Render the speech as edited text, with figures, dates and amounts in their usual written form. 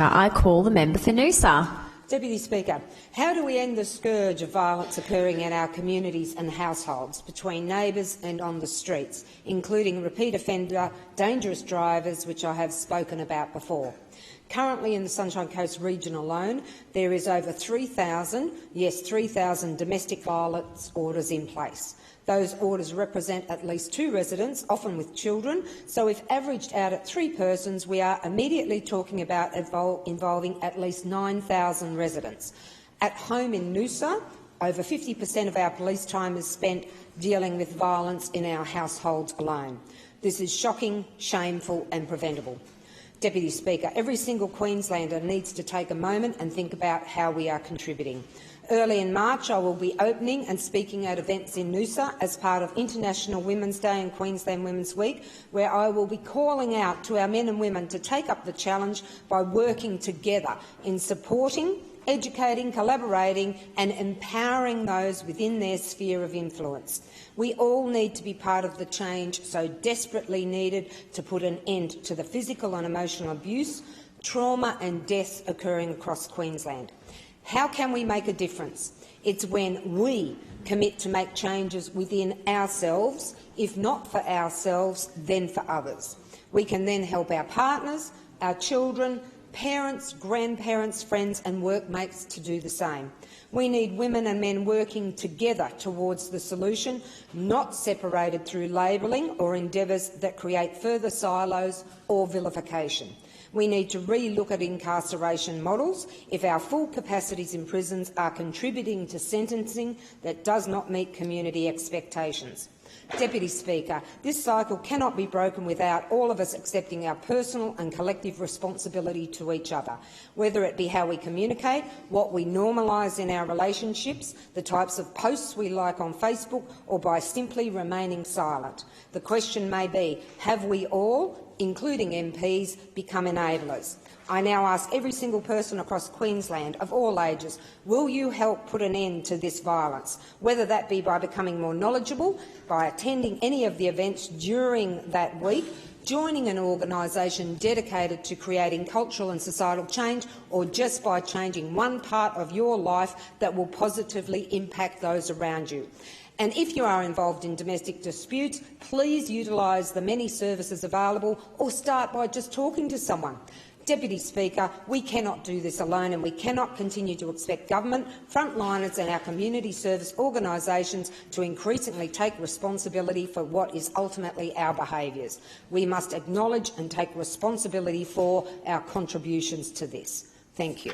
I call the member for Noosa. Deputy Speaker, how do we end the scourge of violence occurring in our communities and households, between neighbours and on the streets, including repeat offender, dangerous drivers, which I have spoken about before? Currently in the Sunshine Coast region alone, there is over 3,000, yes 3,000 domestic violence orders in place. Those orders represent at least 2 residents, often with children, so if averaged out at 3 persons, we are immediately talking about involving at least 9,000 residents. At home in Noosa, over 50% of our police time is spent dealing with violence in our households alone. This is shocking, shameful and preventable. Deputy Speaker, every single Queenslander needs to take a moment and think about how we are contributing. Early in March, I will be opening and speaking at events in Noosa as part of International Women's Day and Queensland Women's Week, where I will be calling out to our men and women to take up the challenge by working together in supporting, educating, collaborating and empowering those within their sphere of influence. We all need to be part of the change so desperately needed to put an end to the physical and emotional abuse, trauma and death occurring across Queensland. How can we make a difference? It's when we commit to make changes within ourselves. If not for ourselves, then for others. We can then help our partners, our children, parents, grandparents, friends and workmates to do the same. We need women and men working together towards the solution, not separated through labelling or endeavours that create further silos or vilification. We need to re-look at incarceration models if our full capacities in prisons are contributing to sentencing that does not meet community expectations. Deputy Speaker, this cycle cannot be broken without all of us accepting our personal and collective responsibility to each other, whether it be how we communicate, what we normalise in our relationships, the types of posts we like on Facebook, or by simply remaining silent. The question may be, have we all, including MPs, become enablers? I now ask every single person across Queensland of all ages, will you help put an end to this violence, whether that be by becoming more knowledgeable, by attending any of the events during that week, joining an organisation dedicated to creating cultural and societal change, or just by changing one part of your life that will positively impact those around you. And if you are involved in domestic disputes, please utilise the many services available or start by just talking to someone. Deputy Speaker, we cannot do this alone and we cannot continue to expect government, frontliners and our community service organisations to increasingly take responsibility for what is ultimately our behaviours. We must acknowledge and take responsibility for our contributions to this. Thank you.